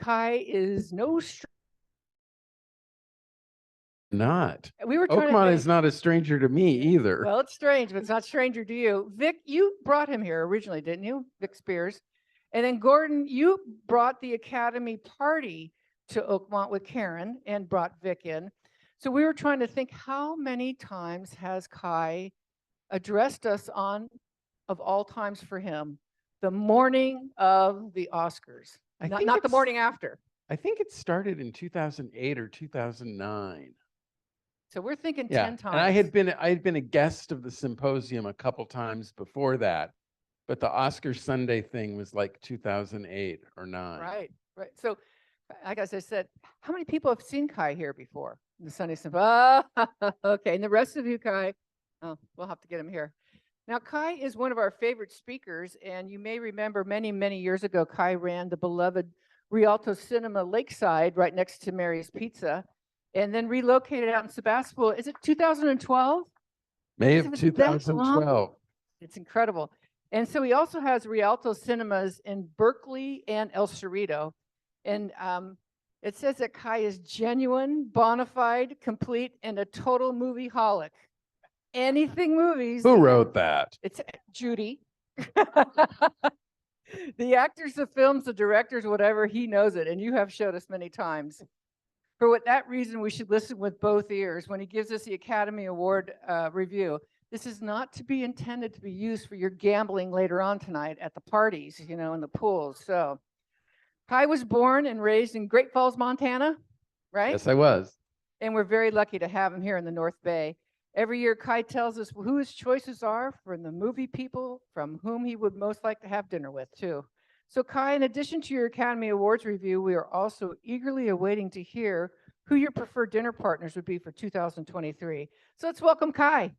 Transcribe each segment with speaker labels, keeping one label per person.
Speaker 1: Kai is no
Speaker 2: Not.
Speaker 1: We were trying
Speaker 2: Oakmont
Speaker 1: to
Speaker 2: is not a stranger to me either.
Speaker 1: Well, it's strange, but it's not stranger to you. Vic, you brought him here originally, didn't you? Vic Spears. And then Gordon, you brought the Academy party to Oakmont with Karen and brought Vic in. So we were trying to think, how many times has Kai addressed us on, of all times for him, the morning of the Oscars, not the morning after.
Speaker 2: I think it started in 2008 or 2009.
Speaker 1: So we're thinking 10 times.
Speaker 2: And I had been a guest of the Symposium a couple times before that, but the Oscar Sunday thing was like 2008 or 9.
Speaker 1: Right. So, as I said, how many people have seen Kai here before? The Sunday Symposium. Okay, and the rest of you, Kai, we'll have to get him here. Now, Kai is one of our favorite speakers, and you may remember many, many years ago, Kai ran the beloved Rialto Cinema Lakeside right next to Mary's Pizza, and then relocated out in Sebastopol. Is it 2012?
Speaker 2: May of 2012.
Speaker 1: It's incredible. And so he also has Rialto Cinemas in Berkeley and El Cerrito. And it says that Kai is genuine, bona fide, complete, and a total movieholic. Anything movies.
Speaker 2: Who wrote that?
Speaker 1: It's Judy. The actors, the films, the directors, whatever, he knows it. And you have showed us many times. For that reason, we should listen with both ears when he gives us the Academy Award review. This is not to be intended to be used for your gambling later on tonight at the parties, in the pools. So Kai was born and raised in Great Falls, Montana, right?
Speaker 2: Yes, I was.
Speaker 1: And we're very lucky to have him here in the North Bay. Every year, Kai tells us who his choices are from the movie people from whom he would most like to have dinner with, too. So Kai, in addition to your Academy Awards review, we are also eagerly awaiting to hear who your preferred dinner partners would be for 2023. So let's welcome Kai.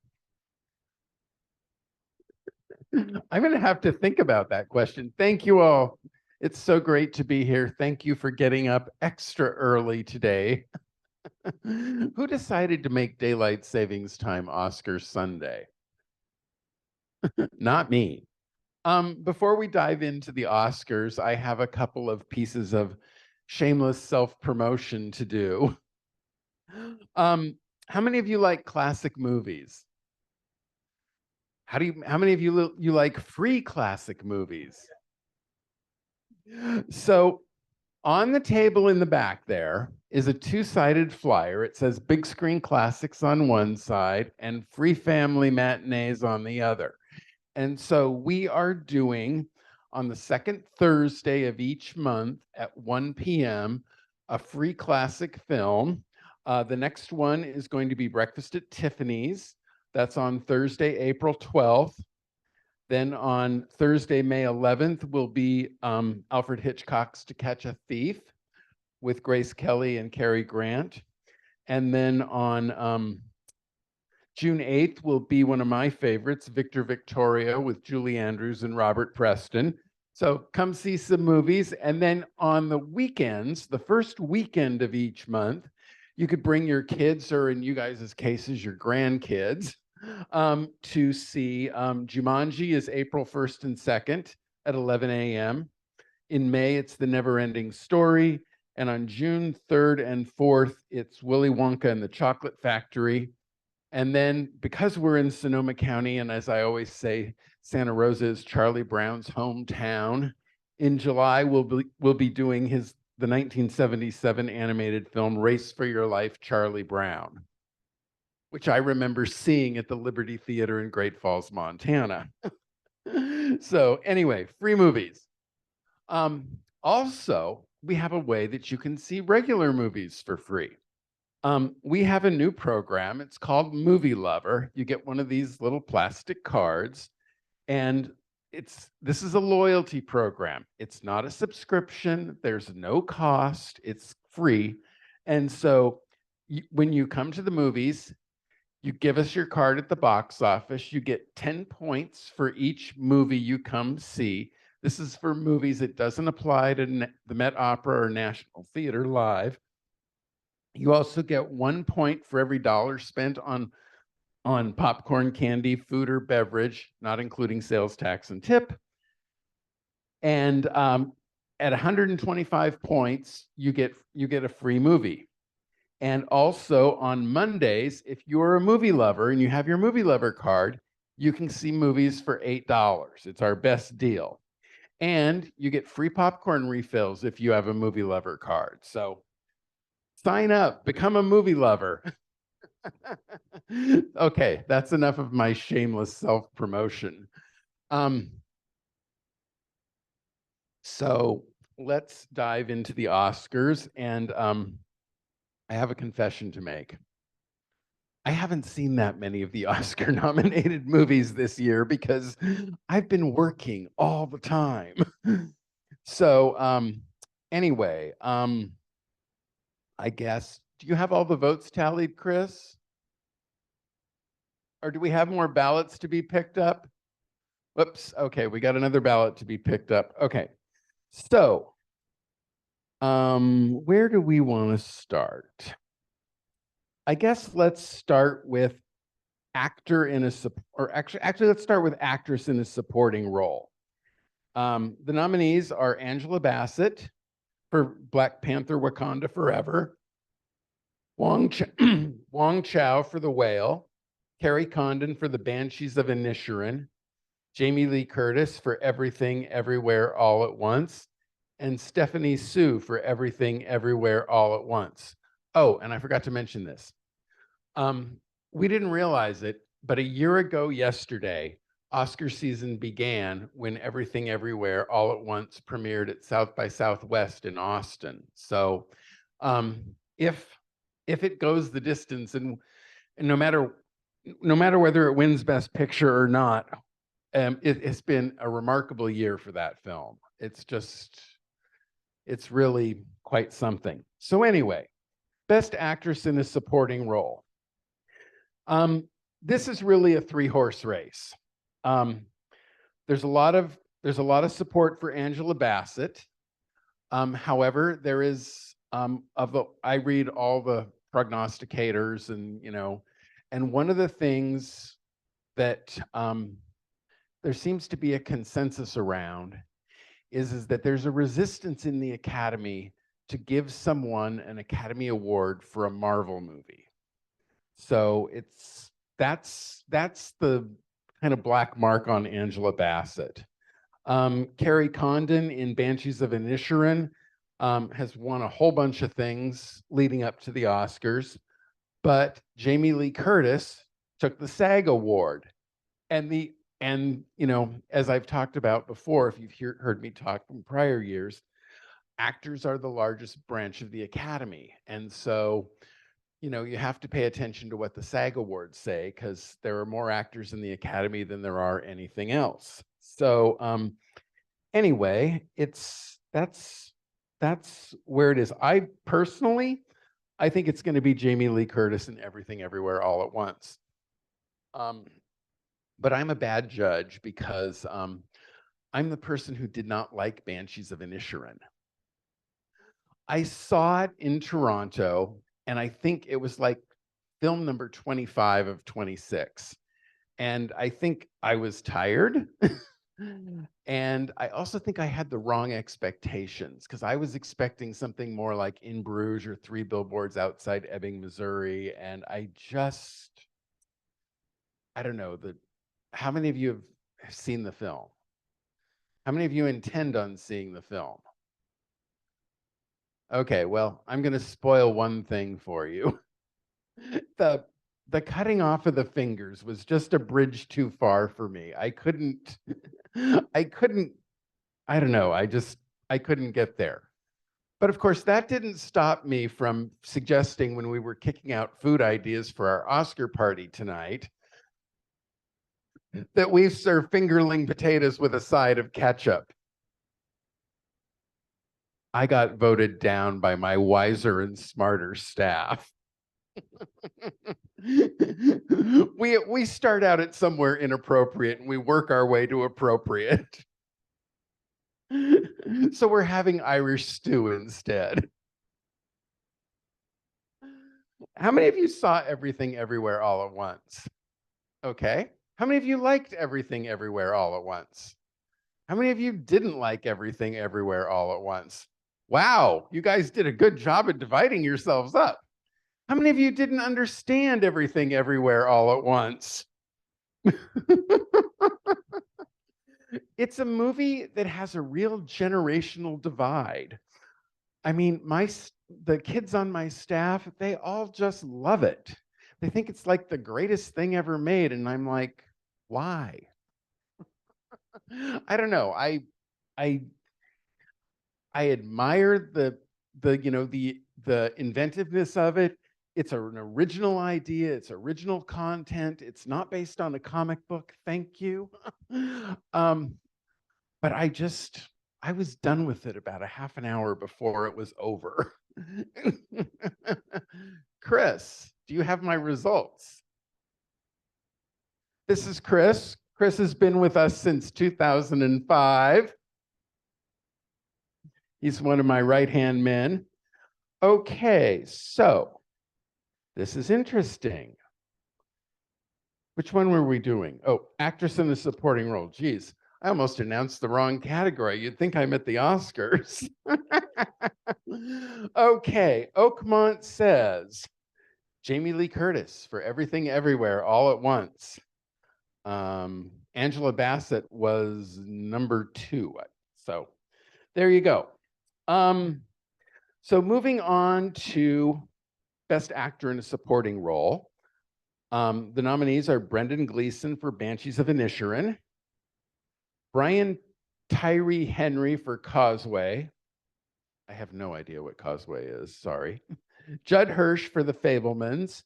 Speaker 2: I'm going to have to think about that question. Thank you all. It's so great to be here. Thank you for getting up extra early today. Who decided to make daylight savings time Oscar Sunday? Not me. Before we dive into the Oscars, I have a couple of pieces of shameless self-promotion to do. How many of you like classic movies? How many of you like free classic movies? So on the table in the back there is a two-sided flyer. It says Big Screen Classics on one side and Free Family Matinees on the other. And so we are doing, on the second Thursday of each month at 1 p.m., a free classic film. The next one is going to be Breakfast at Tiffany's. That's on Thursday, April 12th. Then on Thursday, May 11th, will be Alfred Hitchcock's To Catch a Thief with Grace Kelly and Cary Grant. And then on June 8th will be one of my favorites, Victor Victoria with Julie Andrews and Robert Preston. So come see some movies. And then on the weekends, the first weekend of each month, you could bring your kids, or in you guys' cases, your grandkids, to see Jumanji is April 1st and 2nd at 11 a.m. In May, it's The Never-Ending Story. And on June 3rd and 4th, it's Willy Wonka and the Chocolate Factory. And then because we're in Sonoma County, and as I always say, Santa Rosa is Charlie Brown's hometown, in July, we'll be doing the 1977 animated film, Race for Your Life, Charlie Brown, which I remember seeing at the Liberty Theater in Great Falls, Montana. So anyway, free movies. Also, we have a way that you can see regular movies for free. We have a new program. It's called Movie Lover. You get one of these little plastic cards, and this is a loyalty program. It's not a subscription. There's no cost. It's free. And so when you come to the movies, you give us your card at the box office. You get 10 points for each movie you come see. This is for movies. It doesn't apply to the Met Opera or National Theater Live. You also get 1 point for every dollar spent on popcorn, candy, food, or beverage, not including sales tax and tip. And at 125 points, you get a free movie. And also on Mondays, if you're a movie lover and you have your movie lover card, you can see movies for $8. It's our best deal. And you get free popcorn refills if you have a movie lover card. So sign up, become a movie lover. Okay, that's enough of my shameless self-promotion. So let's dive into the Oscars. And I have a confession to make. I haven't seen that many of the Oscar nominated movies this year because I've been working all the time. So anyway, I guess, do you have all the votes tallied, Chris? Or do we have more ballots to be picked up? Whoops, okay, we got another ballot to be picked up. Okay, so where do we want to start? I guess let's start with actor in a or actually let's start with actress in a supporting role. The nominees are Angela Bassett for Black Panther: Wakanda Forever, Wong Chow for The Whale, Carrie Condon for The Banshees of Inisherin, Jamie Lee Curtis for Everything Everywhere All at Once, and Stephanie Sue for Everything Everywhere All at Once. Oh, and I forgot to mention this. We didn't realize it, but a year ago yesterday, Oscar season began when Everything Everywhere All at Once premiered at South by Southwest in Austin. So if it goes the distance, and no matter whether it wins Best Picture or not, it's been a remarkable year for that film. It's really quite something. So anyway, Best Actress in a Supporting Role. This is really a three-horse race. There's a lot of support for Angela Bassett. However, there is I read all the prognosticators, and one of the things that there seems to be a consensus around is that there's a resistance in the Academy to give someone an Academy Award for a Marvel movie. So that's the kind of black mark on Angela Bassett. Carrie Condon in Banshees of Inisherin has won a whole bunch of things leading up to the Oscars, but Jamie Lee Curtis took the SAG Award. And as I've talked about before, if you've heard me talk in prior years, actors are the largest branch of the Academy. And so you have to pay attention to what the SAG Awards say, because there are more actors in the Academy than there are anything else. So anyway, that's where it is. I think it's going to be Jamie Lee Curtis in Everything Everywhere All at Once. But I'm a bad judge because I'm the person who did not like Banshees of Inisherin. I saw it in Toronto, and I think it was like film number 25 of 26. And I think I was tired. And I also think I had the wrong expectations, because I was expecting something more like In Bruges or Three Billboards Outside Ebbing, Missouri. And I don't know, how many of you have seen the film? How many of you intend on seeing the film? Okay, well, I'm going to spoil one thing for you. The cutting off of the fingers was just a bridge too far for me. I couldn't, I don't know, I couldn't get there. But of course, that didn't stop me from suggesting, when we were kicking out food ideas for our Oscar party tonight, that we serve fingerling potatoes with a side of ketchup. I got voted down by my wiser and smarter staff. We start out at somewhere inappropriate and we work our way to appropriate. So we're having Irish stew instead. How many of you saw Everything Everywhere All at Once? Okay. How many of you liked Everything Everywhere All at Once? How many of you didn't like Everything Everywhere All at Once? Wow, you guys did a good job at dividing yourselves up. How many of you didn't understand Everything Everywhere All at Once? It's a movie that has a real generational divide. I mean, the kids on my staff, they all just love it. They think it's like the greatest thing ever made, and I'm like, why? I don't know. I I admire the inventiveness of it. It's an original idea. It's original content. It's not based on a comic book. Thank you. um, but I was done with it about a half an hour before it was over. Chris, do you have my results? This is Chris. Chris has been with us since 2005. He's one of my right-hand men. Okay, so this is interesting. Which one were we doing? Oh, actress in a supporting role. Geez, I almost announced the wrong category. You'd think I'm at the Oscars. Okay, Oakmont says Jamie Lee Curtis for Everything Everywhere All at Once. Angela Bassett was number 2. So there you go. So moving on to Best Actor in a Supporting Role. The nominees are Brendan Gleeson for Banshees of Inisherin, Brian Tyree Henry for Causeway. I have no idea what Causeway is, sorry. Judd Hirsch for The Fabelmans,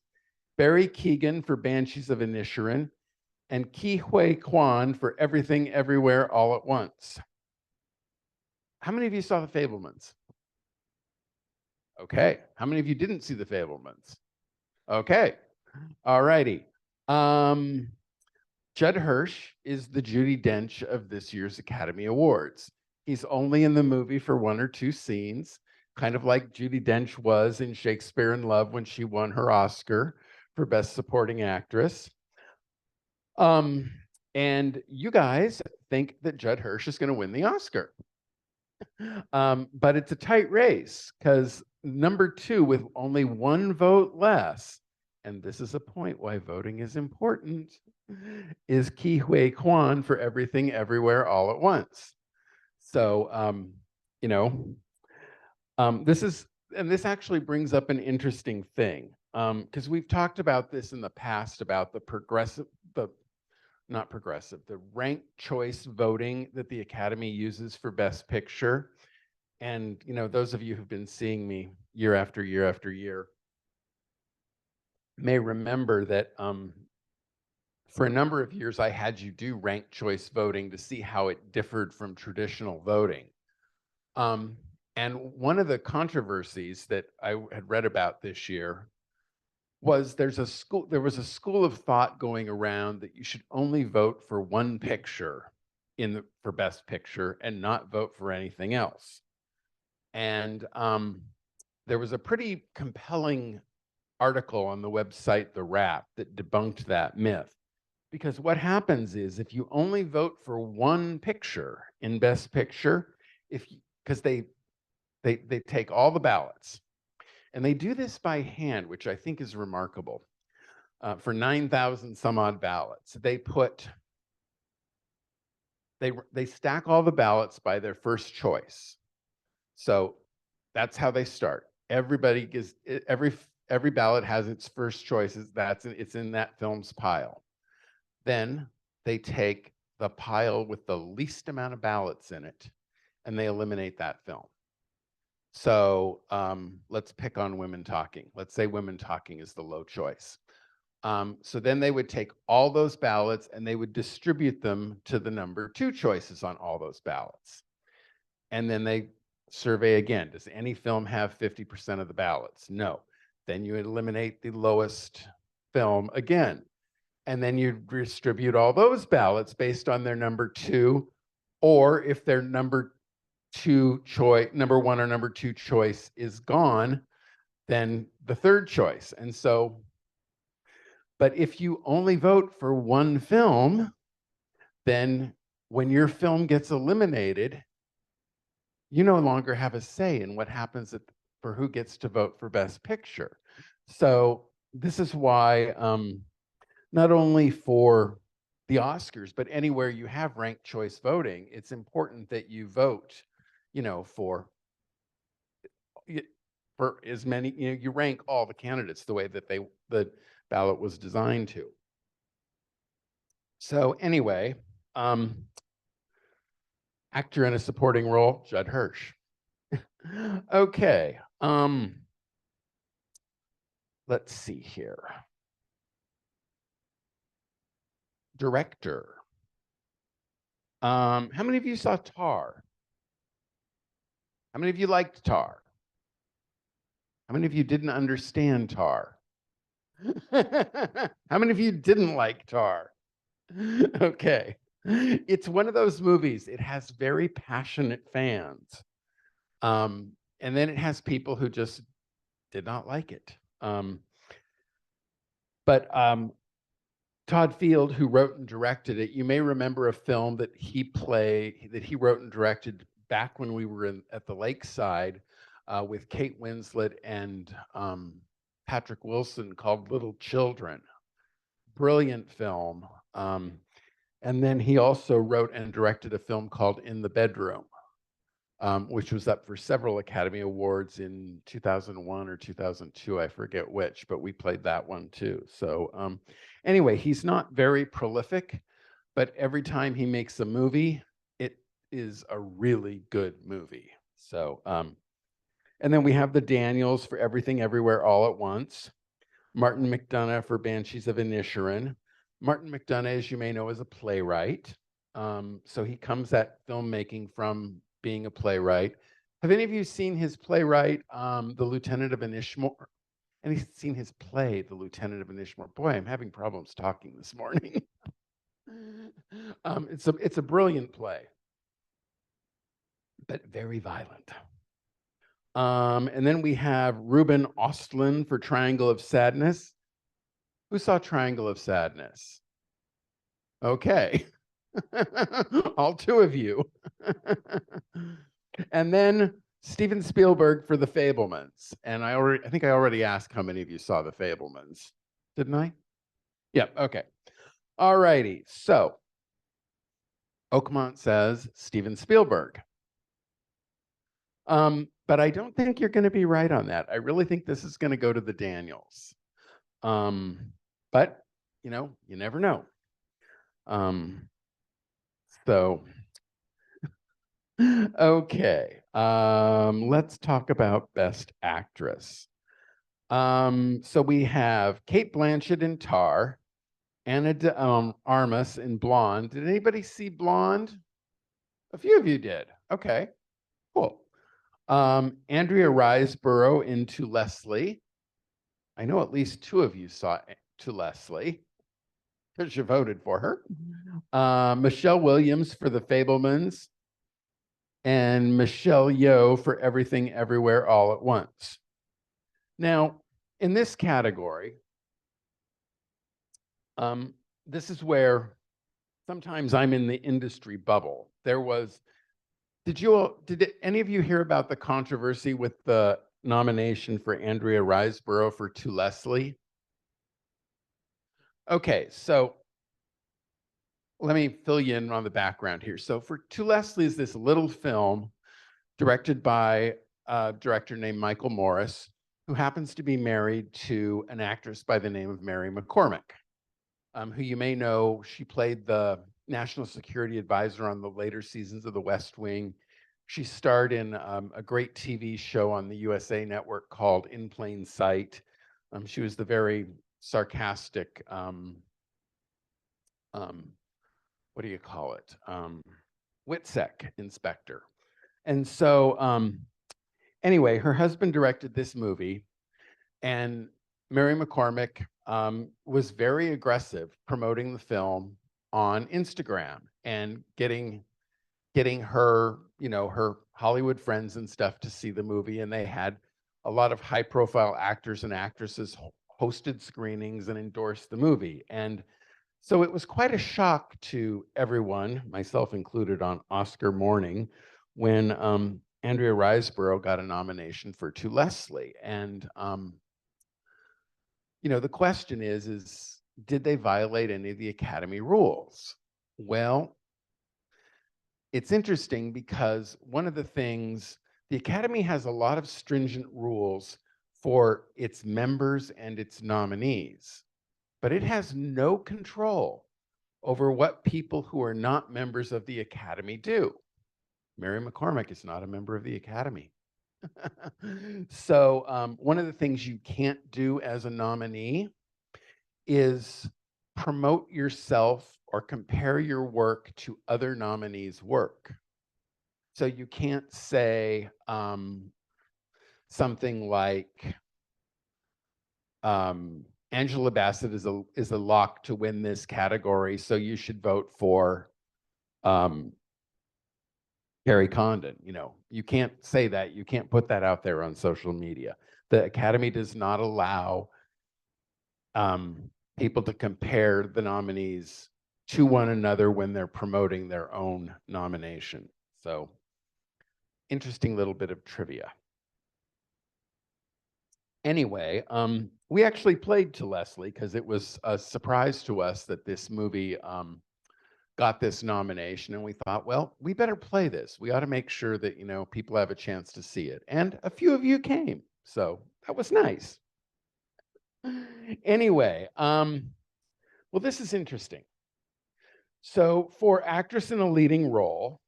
Speaker 2: Barry Keoghan for Banshees of Inisherin, and Ke Huy Quan for Everything Everywhere All at Once. How many of you saw The Fabelmans? Okay. How many of you didn't see The Fabelmans? Okay. All righty. Judd Hirsch is the Judi Dench of this year's Academy Awards. He's only in the movie for 1 or 2 scenes, kind of like Judi Dench was in Shakespeare in Love when she won her Oscar for Best Supporting Actress. And you guys think that Judd Hirsch is going to win the Oscar. But it's a tight race because number 2 with only 1 vote less, and this is a point why voting is important, is Ke Huy Quan for Everything Everywhere All at Once. So, this actually brings up an interesting thing, because we've talked about this in the past about the ranked choice voting that the Academy uses for Best Picture. And, those of you who've been seeing me year after year after year may remember that for a number of years, I had you do ranked choice voting to see how it differed from traditional voting. And one of the controversies that I had read about this year was there was a school of thought going around that you should only vote for one picture for Best Picture and not vote for anything else. And there was a pretty compelling article on the website The Wrap that debunked that myth. Because what happens is if you only vote for one picture in Best Picture, because they take all the ballots, and they do this by hand, which I think is remarkable. For 9,000 some odd ballots, they stack all the ballots by their first choice. So that's how they start. Every ballot has its first choices. It's in that film's pile. Then they take the pile with the least amount of ballots in it, and they eliminate that film. So let's pick on Women Talking. Let's say Women Talking is the low choice. So then they would take all those ballots and they would distribute them to the number 2 choices on all those ballots. And then they survey again. Does any film have 50% of the ballots? No. Then you eliminate the lowest film again. And then you distribute all those ballots based on their number 2, or if their number 1 or number 2 choice is gone, then the 3rd choice. And so, but if you only vote for one film, then when your film gets eliminated, you no longer have a say in what happens for who gets to vote for Best Picture. So this is why not only for the Oscars, but anywhere you have ranked choice voting, it's important that you vote, for as many, you rank all the candidates the way that the ballot was designed to. So anyway, actor in a supporting role, Judd Hirsch. Okay. Let's see here. Director. How many of you saw Tar? How many of you liked Tar? How many of you didn't understand Tar? How many of you didn't like Tar? Okay. It's one of those movies. It has very passionate fans. And then it has people who just did not like it. But Todd Field, who wrote and directed it, you may remember a film that he wrote and directed back when we were at the Lakeside with Kate Winslet and Patrick Wilson, called Little Children. Brilliant film. And then he also wrote and directed a film called In the Bedroom, which was up for several Academy Awards in 2001 or 2002, I forget which, but we played that one too. So anyway, he's not very prolific, but every time he makes a movie, it is a really good movie. So, and then we have the Daniels for Everything Everywhere All at Once, Martin McDonagh for Banshees of Inisherin. Martin McDonagh, as you may know, is a playwright. So he comes at filmmaking from being a playwright. Have any of you seen his playwright, The Lieutenant of Inishmore? And he's seen his play, The Lieutenant of Inishmore. Boy, I'm having problems talking this morning. It's a brilliant play, but very violent. And then we have Ruben Ostlund for Triangle of Sadness. Who saw Triangle of Sadness? Okay. All two of you. And then Steven Spielberg for The Fabelmans. And I think I already asked how many of you saw The Fabelmans. Didn't I? Yeah, okay. All righty. So Oakmont says Steven Spielberg. But I don't think you're going to be right on that. I really think this is going to go to the Daniels. But, you never know. So, okay. Let's talk about Best Actress. So we have Kate Blanchett in Tar, Anna de Armas in Blonde. Did anybody see Blonde? A few of you did. Okay, cool. Andrea Riseborough in To Leslie. I know at least two of you saw To Leslie because you voted for her. Michelle Williams for The Fabelmans, and Michelle Yeoh for Everything Everywhere All at Once. Now, in this category, this is where sometimes I'm in the industry bubble. Did any of you hear about the controversy with the nomination for Andrea Riseborough for To Leslie? Okay, so let me fill you in on the background here. So for To Leslie is this little film directed by a director named Michael Morris, who happens to be married to an actress by the name of Mary McCormick, who you may know. She played the national security advisor on the later seasons of The West Wing. She starred in a great TV show on the USA Network called In Plain Sight. She was the very sarcastic, what do you call it? WITSEC inspector. And so anyway, her husband directed this movie, and Mary McCormick was very aggressive promoting the film on Instagram and getting her, her Hollywood friends and stuff to see the movie. And they had a lot of high profile actors and actresses hosted screenings and endorsed the movie. And So it was quite a shock to everyone, myself included, on Oscar morning when Andrea Riseborough got a nomination for To Leslie. And, the question is, did they violate any of the Academy rules? Well, it's interesting because one of the things, the Academy has a lot of stringent rules for its members and its nominees, but it has no control over what people who are not members of the Academy do. Mary McCormick is not a member of the Academy. So one of the things you can't do as a nominee is promote yourself or compare your work to other nominees' work. So you can't say something like, Angela Bassett is a lock to win this category, so you should vote for Carrie Condon. You can't say that. You can't put that out there on social media. The Academy does not allow people to compare the nominees to one another when they're promoting their own nomination. So, interesting little bit of trivia. Anyway, we actually played To Leslie because it was a surprise to us that this movie got this nomination, and we thought, well, we better play this. We ought to make sure that people have a chance to see it. And a few of you came, so that was nice. Anyway, well, this is interesting. So for actress in a leading role,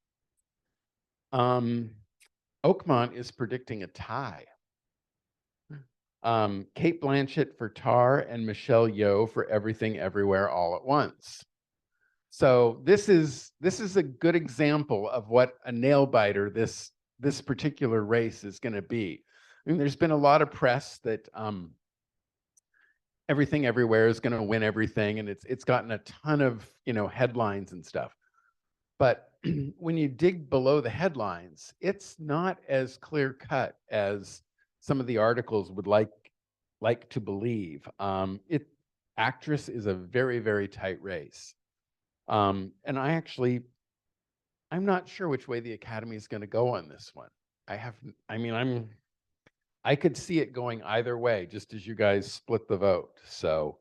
Speaker 2: Oakmont is predicting a tie. Cate Blanchett for Tar and Michelle Yeoh for Everything Everywhere All at Once. So this is a good example of what a nail biter this particular race is going to be. I mean, there's been a lot of press that Everything Everywhere is going to win everything, and it's gotten a ton of headlines and stuff. But when you dig below the headlines, it's not as clear cut as some of the articles would like to believe. Actress is a very, very tight race. And I'm not sure which way the Academy is going to go on this one. I could see it going either way, just as you guys split the vote. So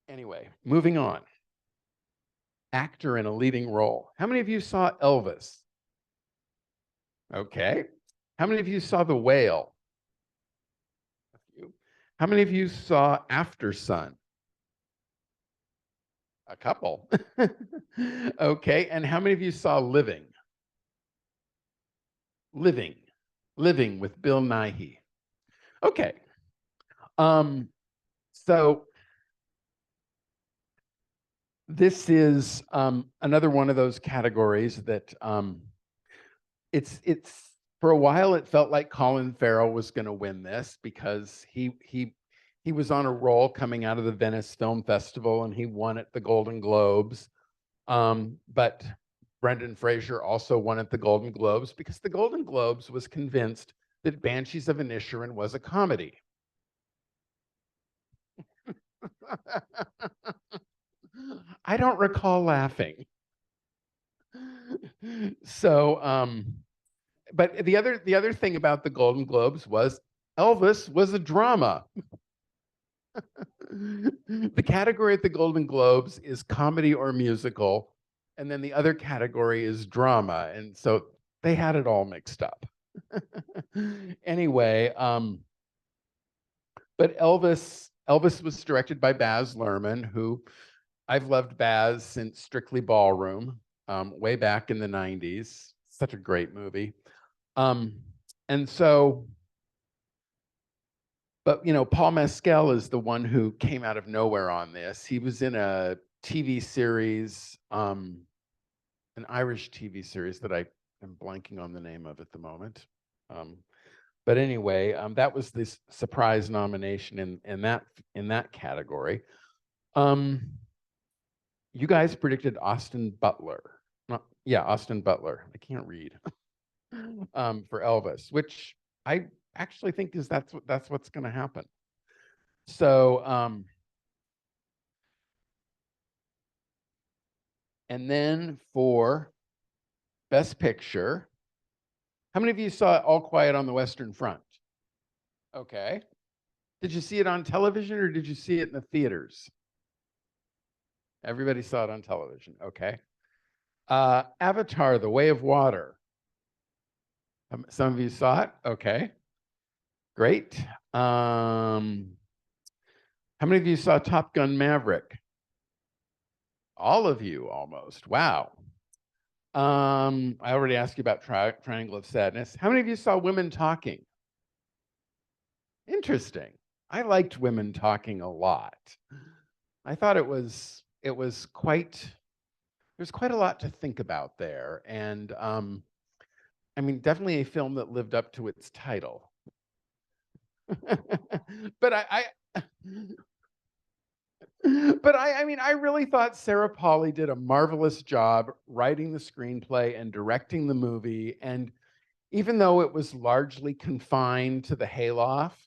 Speaker 2: anyway, moving on. Actor in a leading role. How many of you saw Elvis? Okay. How many of you saw The Whale? A few. How many of you saw After Sun? A couple. Okay. And how many of you saw Living? Living with Bill Nighy. Okay. So this is another one of those categories that it's for a while it felt like Colin Farrell was going to win this because he was on a roll coming out of the Venice Film Festival and he won at the Golden Globes. But Brendan Fraser also won at the Golden Globes because the Golden Globes was convinced that Banshees of Inisherin was a comedy. I don't recall laughing. So, but the other thing about the Golden Globes was Elvis was a drama. The category at the Golden Globes is comedy or musical, and then the other category is drama, and so they had it all mixed up. Anyway, but Elvis was directed by Baz Luhrmann, who I've loved Baz since Strictly Ballroom, way back in the 90s. Such a great movie. And so, but Paul Mescal is the one who came out of nowhere on this. He was in a TV series, an Irish TV series that I am blanking on the name of at the moment. But anyway, that was this surprise nomination in that category. You guys predicted Austin Butler. Yeah, Austin Butler. I can't read. For Elvis, which I actually think that's what's going to happen. So And then for Best Picture, how many of you saw All Quiet on the Western Front? Okay. Did you see it on television or did you see it in the theaters? Everybody saw it on television. Okay. Avatar, The Way of Water. Some of you saw it. Okay. Great. How many of you saw Top Gun Maverick? All of you almost. Wow. I already asked you about Triangle of Sadness. How many of you saw Women Talking? Interesting. I liked Women Talking a lot. I thought there's quite a lot to think about there. And I mean, definitely a film that lived up to its title. But I mean, I really thought Sarah Polley did a marvelous job writing the screenplay and directing the movie. And even though it was largely confined to the hayloft,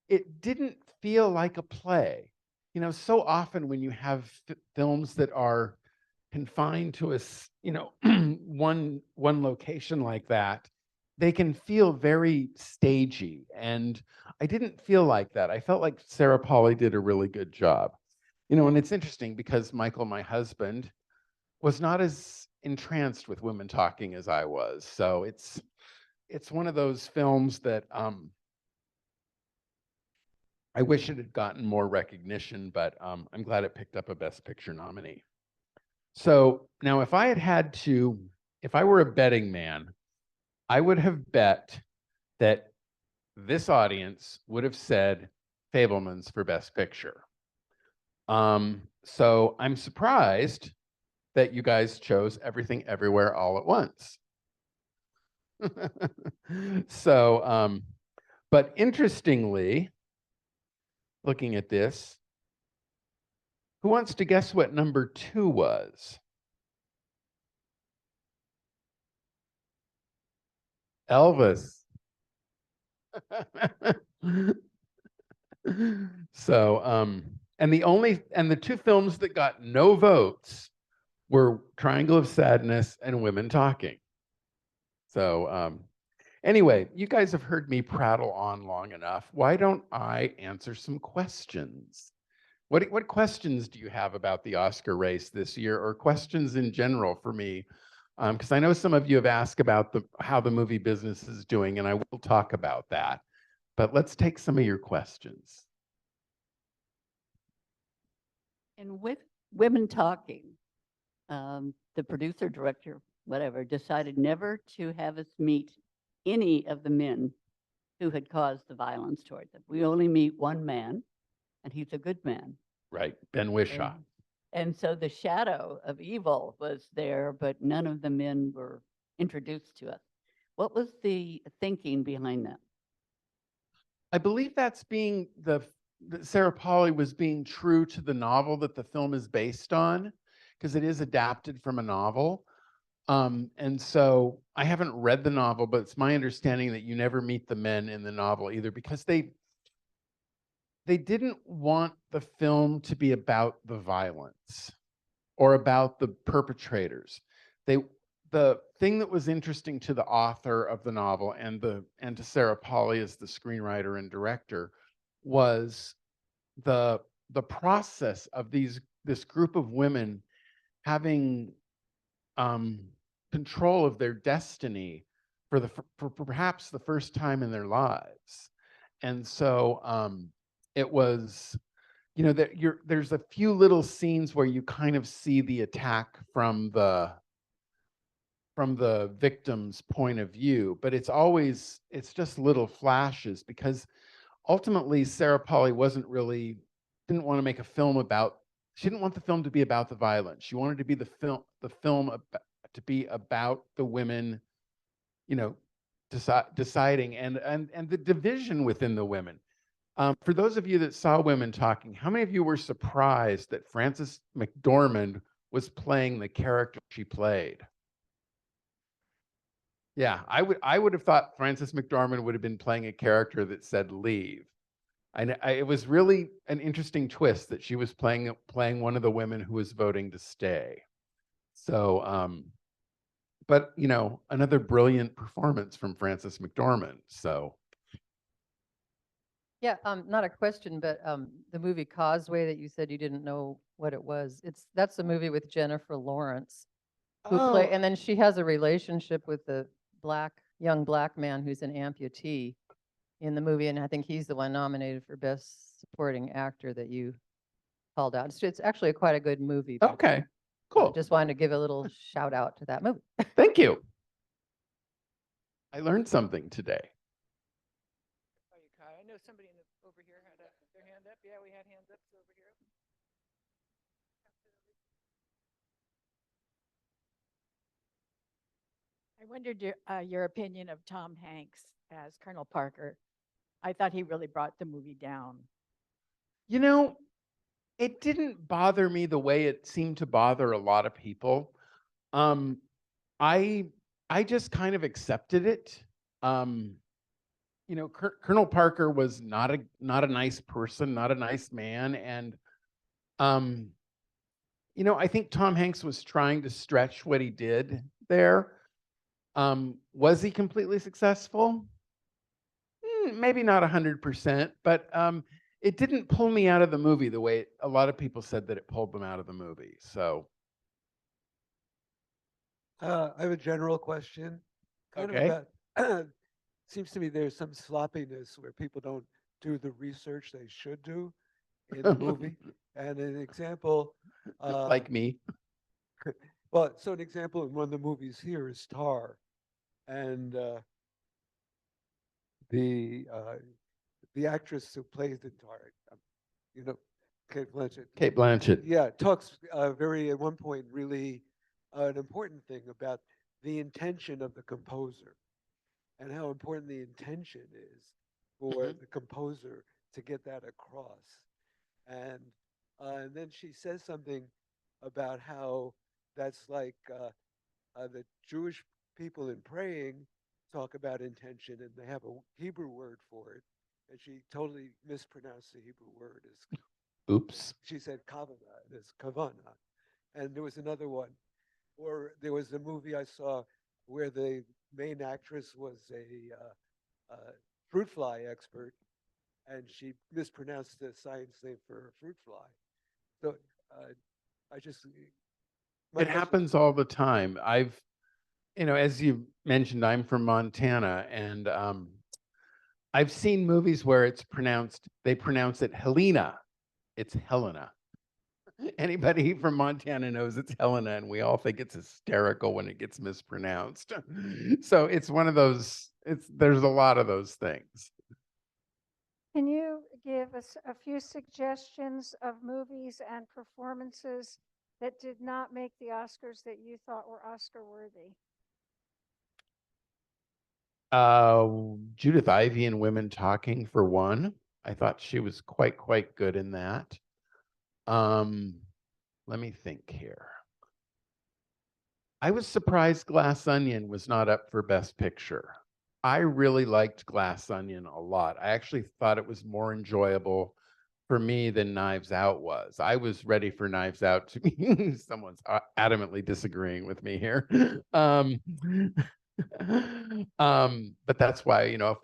Speaker 2: it didn't feel like a play. You know, so often when you have films that are confined to one location like that, they can feel very stagey. And I didn't feel like that. I felt like Sarah Polley did a really good job. You know, and it's interesting because Michael, my husband, was not as entranced with Women Talking as I was. So it's one of those films that I wish it had gotten more recognition, but I'm glad it picked up a Best Picture nominee. So now if I were a betting man, I would have bet that this audience would have said Fabelmans for Best Picture. So I'm surprised that you guys chose Everything Everywhere All at Once. So, but interestingly, looking at this, who wants to guess what number 2 was? Elvis. So, and the two films that got no votes were Triangle of Sadness and Women Talking. So, anyway, you guys have heard me prattle on long enough. Why don't I answer some questions? What questions do you have about the Oscar race this year, or questions in general for me? Because I know some of you have asked about how the movie business is doing, and I will talk about that. But let's take some of your questions.
Speaker 3: And with Women Talking, the producer, director, whatever, decided never to have us meet any of the men who had caused the violence towards them. We only meet one man, and he's a good man.
Speaker 2: Right, Ben Whishaw.
Speaker 3: And so the shadow of evil was there, but none of the men were introduced to us. What was the thinking behind that?
Speaker 2: I believe that's that Sarah Polley was being true to the novel that the film is based on, because it is adapted from a novel. And so I haven't read the novel, but it's my understanding that you never meet the men in the novel either, because they didn't want the film to be about the violence or about the perpetrators. The thing that was interesting to the author of the novel and to Sarah Polley as the screenwriter and director was the process of this group of women having control of their destiny for perhaps the first time in their lives. And so it was, you know, there's a few little scenes where you kind of see the attack from the victim's point of view, but it's just little flashes, because ultimately Sarah Polley didn't want to make a film she didn't want the film to be about the violence. She wanted to be the film to be about the women, you know, deciding and the division within the women. For those of you that saw Women Talking, how many of you were surprised that Frances McDormand was playing the character she played? Yeah, I would have thought Frances McDormand would have been playing a character that said leave. It was really an interesting twist that she was playing one of the women who was voting to stay. So, but you know, another brilliant performance from Frances McDormand. So,
Speaker 4: Yeah, not a question, but the movie Causeway that you said you didn't know what it was. That's a movie with Jennifer Lawrence and then she has a relationship with the young black man who's an amputee in the movie, and I think he's the one nominated for Best Supporting Actor that you called out. It's actually quite a good movie. but
Speaker 2: okay,
Speaker 4: I
Speaker 2: cool.
Speaker 4: just wanted to give a little shout out to that movie.
Speaker 2: Thank you. I learned something today.
Speaker 1: Oh, you, Kai. I know somebody over here had their hand up. Yeah, we had hands up over here.
Speaker 5: I wondered your opinion of Tom Hanks as Colonel Parker. I thought he really brought the movie down.
Speaker 2: You know, it didn't bother me the way it seemed to bother a lot of people. I just kind of accepted it. You know, Colonel Parker was not a nice person, not a nice man, and you know, I think Tom Hanks was trying to stretch what he did there. Was he completely successful? Maybe not 100%, but it didn't pull me out of the movie the way a lot of people said that it pulled them out of the movie. So,
Speaker 6: I have a general question. Kind
Speaker 2: Okay.
Speaker 6: of about, seems to me there's some sloppiness where people don't do the research they should do in the movie. And an example,
Speaker 2: like me.
Speaker 6: well, so an example in one of the movies here is Tar, and the actress who plays the Tar, you know, Kate Blanchett.
Speaker 2: Kate Blanchett.
Speaker 6: Yeah, talks very at one point really an important thing about the intention of the composer and how important the intention is for the composer to get that across. And then she says something about how that's like the Jewish people in praying talk about intention and they have a Hebrew word for it. And she totally mispronounced the Hebrew word as
Speaker 2: Oops.
Speaker 6: she said kavana, it's kavana. And there was another one, or there was a movie I saw where the main actress was a fruit fly expert, and she mispronounced the science name for a fruit fly. So I just
Speaker 2: It happens all the time. You know, as you mentioned, I'm from Montana, and I've seen movies where they pronounce it Helena. It's Helena. Anybody from Montana knows it's Helena, and we all think it's hysterical when it gets mispronounced. So it's one of those, there's a lot of those things.
Speaker 7: Can you give us a few suggestions of movies and performances that did not make the Oscars that you thought were Oscar worthy?
Speaker 2: Judith Ivey in Women Talking, for one. I thought she was quite good in that. Let me think here. I was surprised Glass Onion was not up for Best Picture. I really liked Glass Onion a lot. I actually thought it was more enjoyable for me than Knives Out was. I was ready for Knives Out to be, someone's adamantly disagreeing with me here. But that's why, you know, if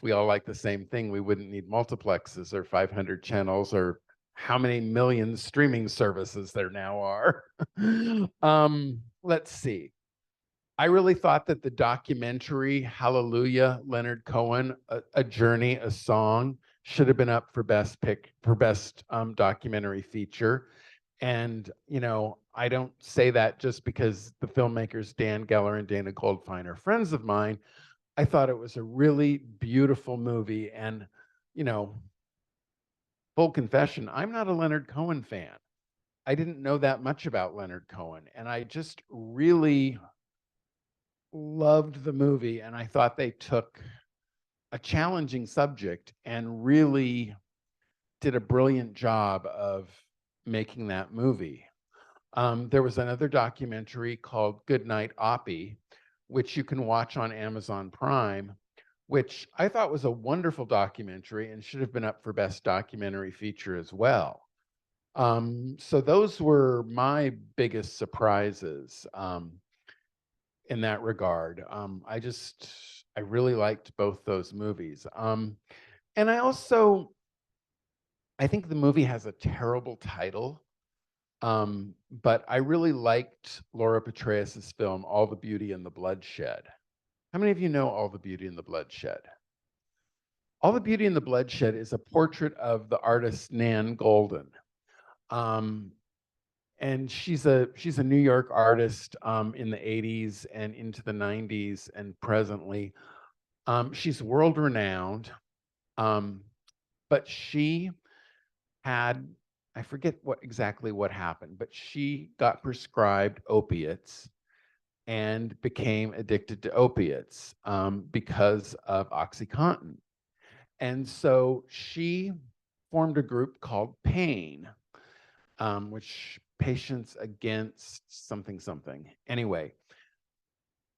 Speaker 2: we all like the same thing, we wouldn't need multiplexes or 500 channels or how many million streaming services there now are. Let's see. I really thought that the documentary Hallelujah, Leonard Cohen, a Journey, a Song, should have been up for best documentary feature. And, you know, I don't say that just because the filmmakers Dan Geller and Dana Goldfein are friends of mine. I thought it was a really beautiful movie. And, you know, full confession, I'm not a Leonard Cohen fan. I didn't know that much about Leonard Cohen. And I just really loved the movie. And I thought they took a challenging subject and really did a brilliant job of making that movie. There was another documentary called Good Night Oppie, which you can watch on Amazon Prime, which I thought was a wonderful documentary and should have been up for Best Documentary Feature as well. So those were my biggest surprises in that regard. I really liked both those movies. And I think the movie has a terrible title, but I really liked Laura Petraeus's film, All the Beauty and the Bloodshed. How many of you know All the Beauty and the Bloodshed? All the Beauty and the Bloodshed is a portrait of the artist Nan Goldin. And she's a New York artist in the 80s and into the 90s and presently. She's world renowned, but she had, I forget exactly what happened, but she got prescribed opiates and became addicted to opiates because of OxyContin. And so she formed a group called PAIN, which Patients Against something something. Anyway,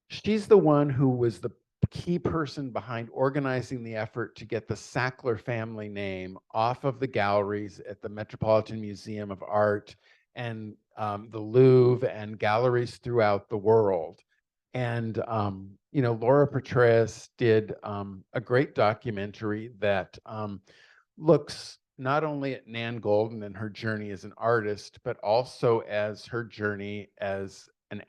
Speaker 2: she's the one who was the key person behind organizing the effort to get the Sackler family name off of the galleries at the Metropolitan Museum of Art and the Louvre and galleries throughout the world. And, Laura Petraeus did a great documentary that looks not only at Nan Goldin and her journey as an artist, but also as her journey as an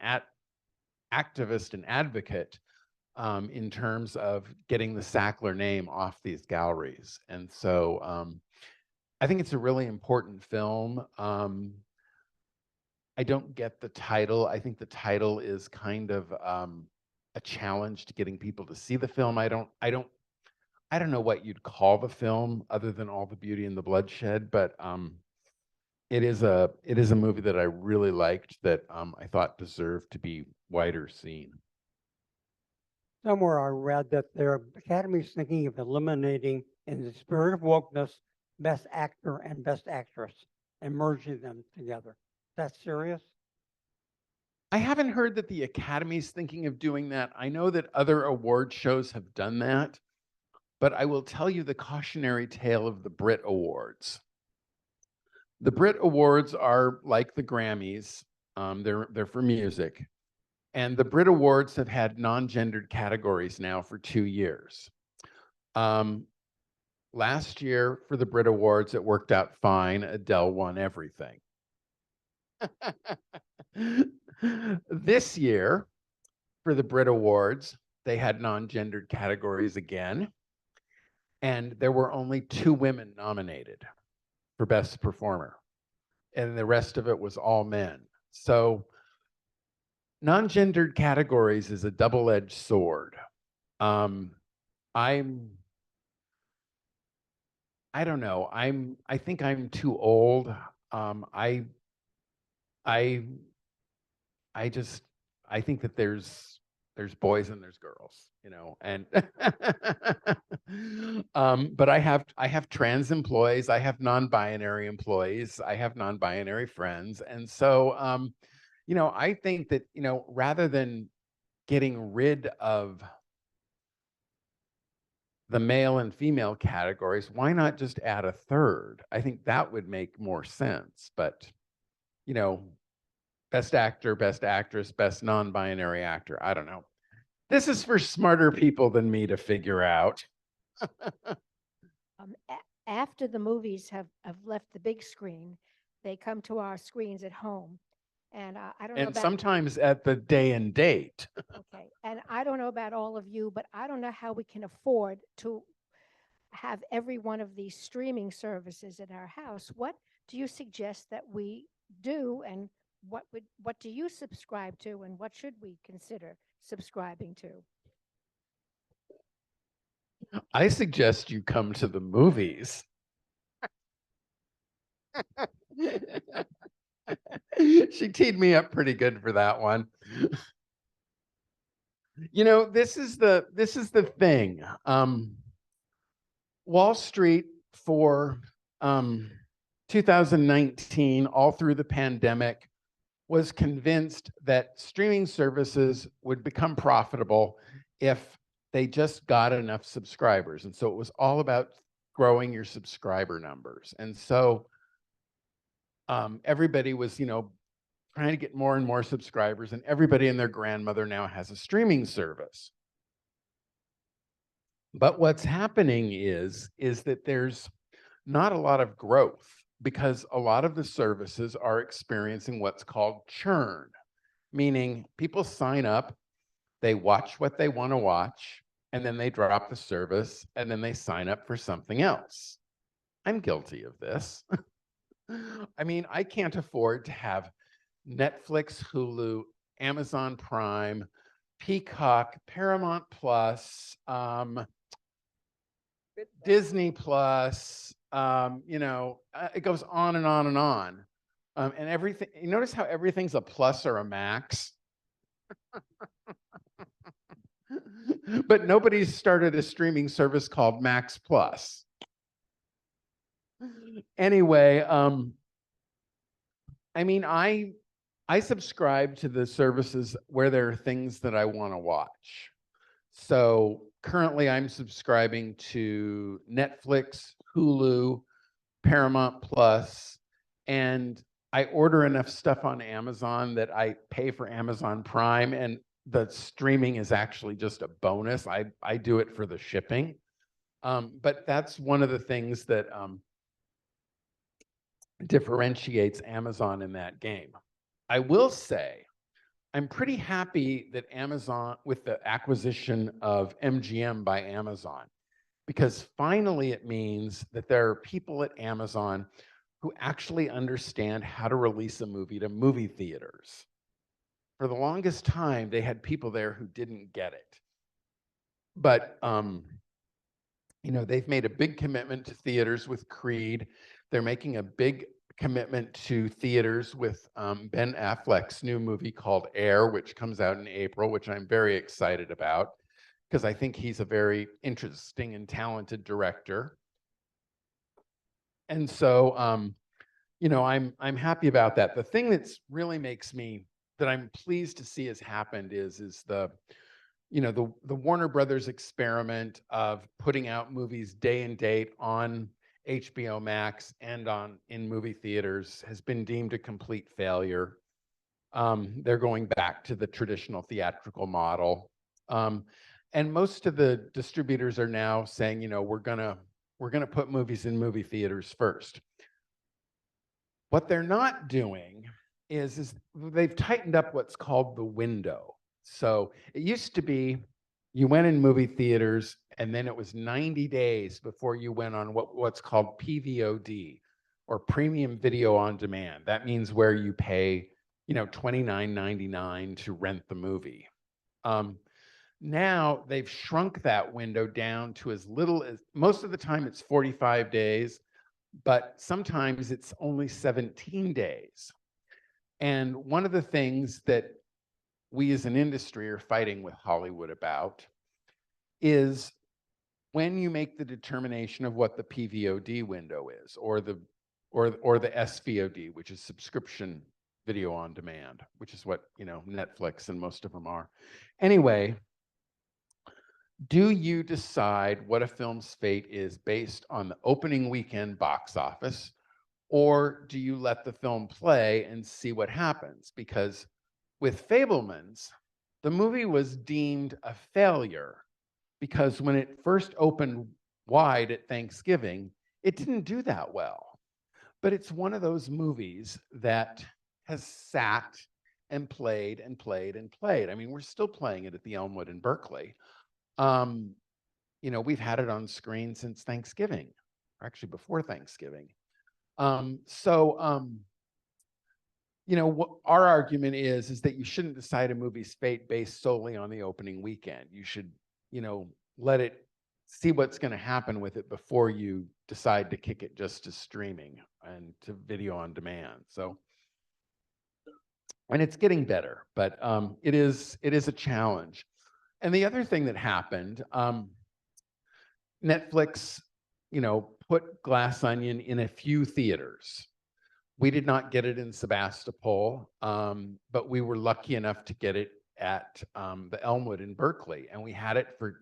Speaker 2: activist and advocate in terms of getting the Sackler name off these galleries. And so I think it's a really important film. I don't get the title. I think the title is kind of a challenge to getting people to see the film. I don't know what you'd call the film other than All the Beauty and the Bloodshed, but it is a movie that I really liked that I thought deserved to be wider seen.
Speaker 8: Somewhere I read that their Academy is thinking of eliminating, in the spirit of wokeness, Best Actor and Best Actress and merging them together. Is that serious?
Speaker 2: I haven't heard that the Academy's thinking of doing that. I know that other award shows have done that, but I will tell you the cautionary tale of the Brit Awards. The Brit Awards are like the Grammys. They're for music. And the Brit Awards have had non-gendered categories now for 2 years. Last year for the Brit Awards, it worked out fine. Adele won everything. This year for the Brit Awards, they had non-gendered categories again. And there were only 2 women nominated for Best Performer. And the rest of it was all men. So non-gendered categories is a double-edged sword. I don't know. I think I'm too old. I think that there's boys and there's girls, and but I have trans employees, I have non-binary employees, I have non-binary friends, and so I think that rather than getting rid of the male and female categories, why not just add a third? I think that would make more sense. But Best Actor, Best Actress, Best Non-Binary Actor, I don't know. This is for smarter people than me to figure out.
Speaker 7: After the movies have left the big screen, they come to our screens at home. And I don't know
Speaker 2: And
Speaker 7: about,
Speaker 2: sometimes at the day and date.
Speaker 7: okay. And I don't know about all of you, but I don't know how we can afford to have every one of these streaming services in our house. What do you suggest that we do, and what do you subscribe to, and what should we consider subscribing to?
Speaker 2: I suggest you come to the movies. She teed me up pretty good for that one. This is the thing. Wall Street for 2019, all through the pandemic, was convinced that streaming services would become profitable if they just got enough subscribers. And so it was all about growing your subscriber numbers. And so everybody was, trying to get more and more subscribers, and everybody and their grandmother now has a streaming service. But what's happening is that there's not a lot of growth because a lot of the services are experiencing what's called churn, meaning people sign up, they watch what they want to watch, and then they drop the service, and then they sign up for something else. I'm guilty of this. I mean, I can't afford to have Netflix, Hulu, Amazon Prime, Peacock, Paramount Plus, Disney Plus, it goes on and on and on. And everything, you notice how everything's a plus or a max? But nobody's started a streaming service called Max Plus. Anyway, I mean, I subscribe to the services where there are things that I want to watch. So currently I'm subscribing to Netflix, Hulu, Paramount Plus, and I order enough stuff on Amazon that I pay for Amazon Prime, and the streaming is actually just a bonus. I do it for the shipping. But that's one of the things that differentiates Amazon in that game. I will say, I'm pretty happy that Amazon, with the acquisition of MGM by Amazon, because finally it means that there are people at Amazon who actually understand how to release a movie to movie theaters. For the longest time, they had people there who didn't get it. But, they've made a big commitment to theaters with Creed. They're making a big commitment to theaters with Ben Affleck's new movie called Air, which comes out in April, which I'm very excited about because I think he's a very interesting and talented director. And so, I'm happy about that. The thing that's really that I'm pleased to see has happened is the Warner Brothers experiment of putting out movies day and date on HBO Max and in movie theaters has been deemed a complete failure. They're going back to the traditional theatrical model. And most of the distributors are now saying, we're gonna put movies in movie theaters first. What they're not doing is they've tightened up what's called the window. So it used to be you went in movie theaters and then it was 90 days before you went on what's called PVOD, or premium video on demand. That means where you pay, $29.99 to rent the movie. Now they've shrunk that window down to as little as, most of the time it's 45 days, but sometimes it's only 17 days. And one of the things that we as an industry are fighting with Hollywood about is when you make the determination of what the PVOD window is, or the SVOD, which is subscription video on demand, which is what, Netflix and most of them are. Anyway, do you decide what a film's fate is based on the opening weekend box office, or do you let the film play and see what happens? Because with Fabelmans, the movie was deemed a failure because when it first opened wide at Thanksgiving, it didn't do that well. But it's one of those movies that has sat and played and played and played. I mean, we're still playing it at the Elmwood in Berkeley. We've had it on screen since Thanksgiving, or actually before Thanksgiving. What our argument is that you shouldn't decide a movie's fate based solely on the opening weekend. You should, let it see what's going to happen with it before you decide to kick it just to streaming and to video on demand. So, and it's getting better, but it is a challenge. And the other thing that happened, Netflix, put Glass Onion in a few theaters. We did not get it in Sebastopol, but we were lucky enough to get it at the Elmwood in Berkeley, and we had it for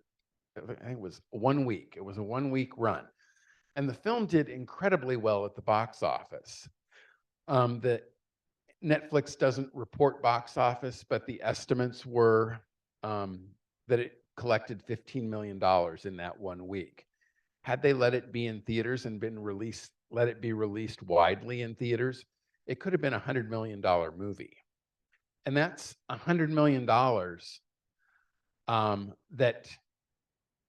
Speaker 2: I think it was 1 week. It was a 1 week run. And the film did incredibly well at the box office. The Netflix doesn't report box office, but the estimates were that it collected $15 million in that 1 week. Had they let it be in theaters and let it be released widely in theaters, it could have been $100 million movie. And that's $100 million that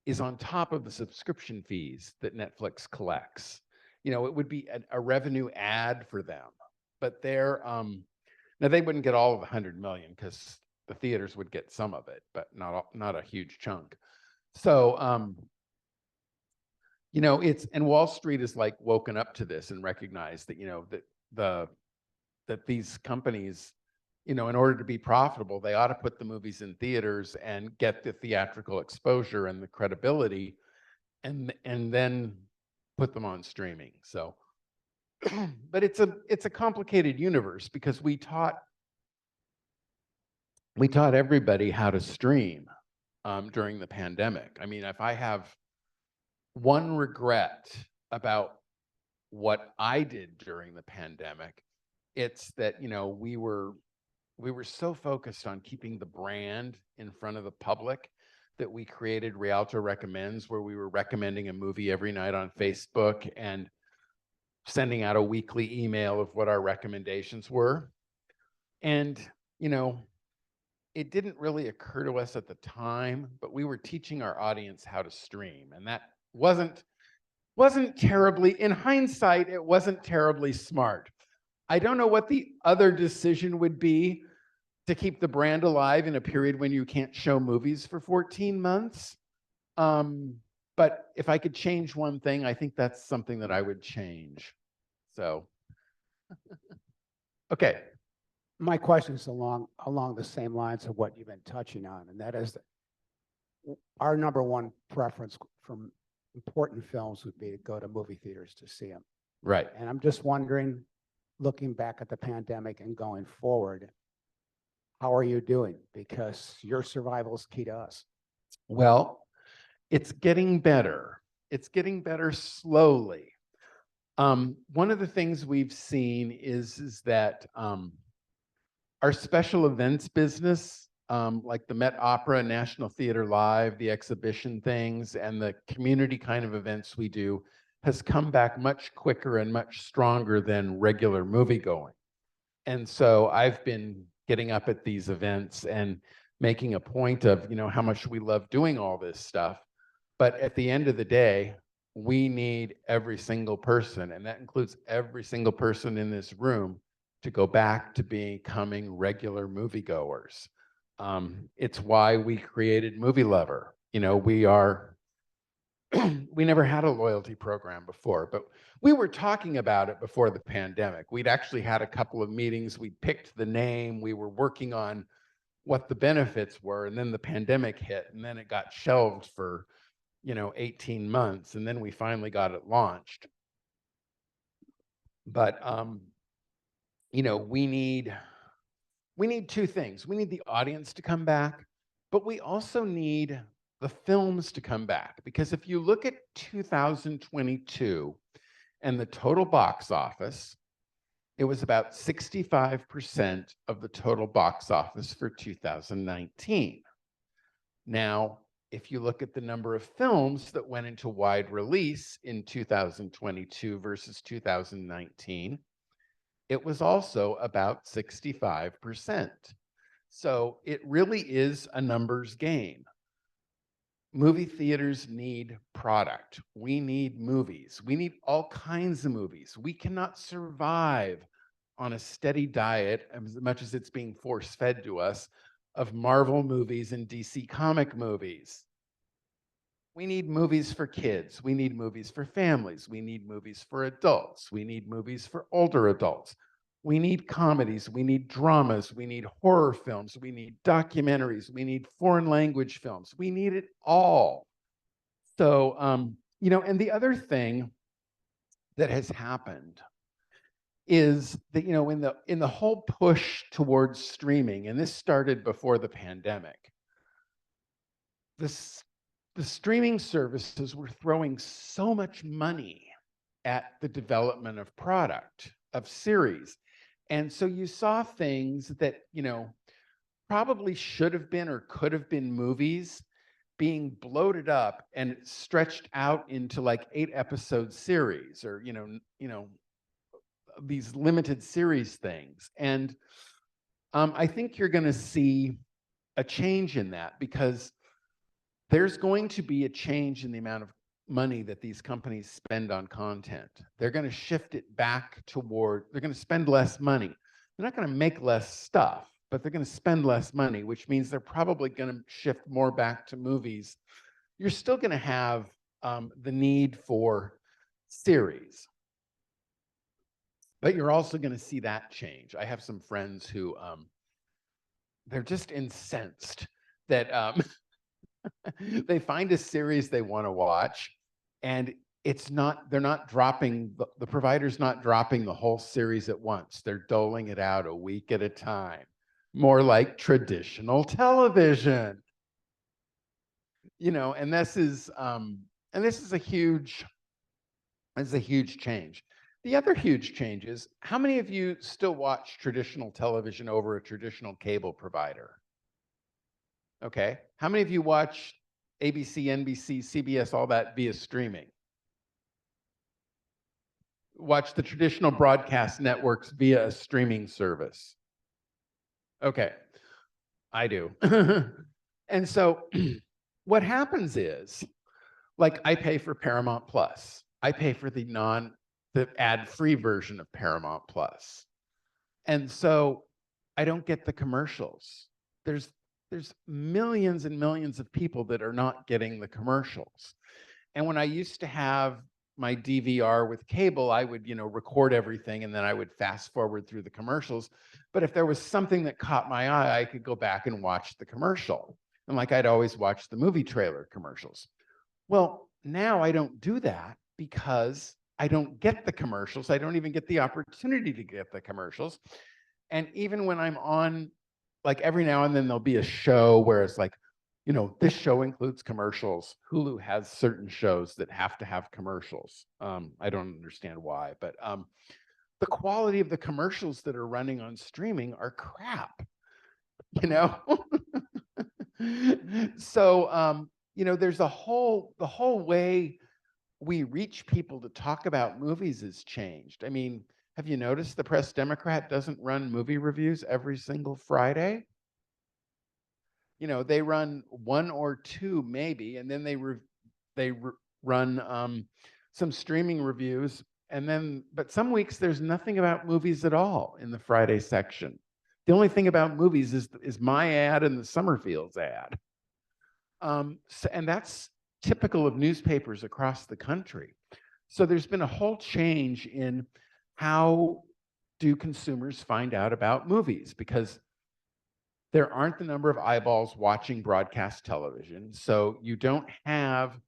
Speaker 2: is on top of the subscription fees that Netflix collects. It would be a revenue add for them, but now they wouldn't get all of the 100 million because the theaters would get some of it, but not a huge chunk. So, and Wall Street is like woken up to this and recognized that, that these companies, in order to be profitable, they ought to put the movies in theaters and get the theatrical exposure and the credibility, and then put them on streaming. So, but it's a complicated universe because we taught everybody how to stream during the pandemic. I mean, if I have one regret about what I did during the pandemic, it's that we were so focused on keeping the brand in front of the public that we created Rialto Recommends, where we were recommending a movie every night on Facebook and sending out a weekly email of what our recommendations were. And, it didn't really occur to us at the time, but we were teaching our audience how to stream. And that wasn't terribly, in hindsight, it wasn't terribly smart. I don't know what the other decision would be to keep the brand alive in a period when you can't show movies for 14 months. But if I could change one thing, I think that's something that I would change. So, okay.
Speaker 9: My question is along the same lines of what you've been touching on, and that is that our number one preference from important films would be to go to movie theaters to see them.
Speaker 2: Right.
Speaker 9: And I'm just wondering, looking back at the pandemic and going forward, how are you doing? Because your survival is key to us.
Speaker 2: Well, it's getting better. It's getting better slowly. One of the things we've seen is that our special events business, like the Met Opera, National Theater Live, the exhibition things, and the community kind of events we do, has come back much quicker and much stronger than regular moviegoing. And so I've been getting up at these events and making a point of, how much we love doing all this stuff. But at the end of the day, we need every single person, and that includes every single person in this room, to go back to becoming regular moviegoers. It's why we created Movie Lover. We never had a loyalty program before, but we were talking about it before the pandemic. We'd actually had a couple of meetings. We picked the name. We were working on what the benefits were, and then the pandemic hit, and then it got shelved for 18 months, and then we finally got it launched. But we need two things. We need the audience to come back, but we also need the films to come back. Because if you look at 2022 and the total box office, it was about 65% of the total box office for 2019. Now, if you look at the number of films that went into wide release in 2022 versus 2019, it was also about 65%. So it really is a numbers game. Movie theaters need product. We need movies. We need all kinds of movies. We cannot survive on a steady diet, as much as it's being force-fed to us, of Marvel movies and DC comic movies. We need movies for kids. We need movies for families. We need movies for adults. We need movies for older adults. We need comedies. We need dramas. We need horror films. We need documentaries. We need foreign language films. We need it all. So, and the other thing that has happened is that, in the whole push towards streaming, and this started before the pandemic, the streaming services were throwing so much money at the development of product, of series. And so you saw things that, probably should have been or could have been movies being bloated up and stretched out into like 8-episode series, or these limited series things. And I think you're going to see a change in that, because there's going to be a change in the amount of money that these companies spend on content. They're going to shift it back toward, they're going to spend less money. They're not going to make less stuff, but they're going to spend less money, which means they're probably going to shift more back to movies. You're still going to have the need for series, but you're also going to see that change. I have some friends who they're just incensed that they find a series they want to watch, and they're not dropping, the provider's not dropping the whole series at once. They're doling it out a week at a time, more like traditional television. And this is a huge change. The other huge change is, how many of you still watch traditional television over a traditional cable provider? Okay. How many of you watch ABC, NBC, CBS, all that via streaming? Watch the traditional broadcast networks via a streaming service? Okay. I do. And so what happens is, like, I pay for Paramount Plus. I pay for the ad-free version of Paramount Plus. And so I don't get the commercials. There's millions and millions of people that are not getting the commercials. And when I used to have my DVR with cable, I would, record everything, and then I would fast forward through the commercials. But if there was something that caught my eye, I could go back and watch the commercial. And like, I'd always watch the movie trailer commercials. Well, now I don't do that, because I don't get the commercials. I don't even get the opportunity to get the commercials. And even when I'm on, like, every now and then there'll be a show where it's like, this show includes commercials. Hulu has certain shows that have to have commercials. I don't understand why, but the quality of the commercials that are running on streaming are crap, So, there's the whole way we reach people to talk about movies has changed. I mean, have you noticed the Press Democrat doesn't run movie reviews every single Friday? They run one or two maybe, and then they run some streaming reviews, but some weeks there's nothing about movies at all in the Friday section. The only thing about movies is my ad and the Summerfield's ad. And that's typical of newspapers across the country. So there's been a whole change in how do consumers find out about movies, because there aren't the number of eyeballs watching broadcast television. So you don't have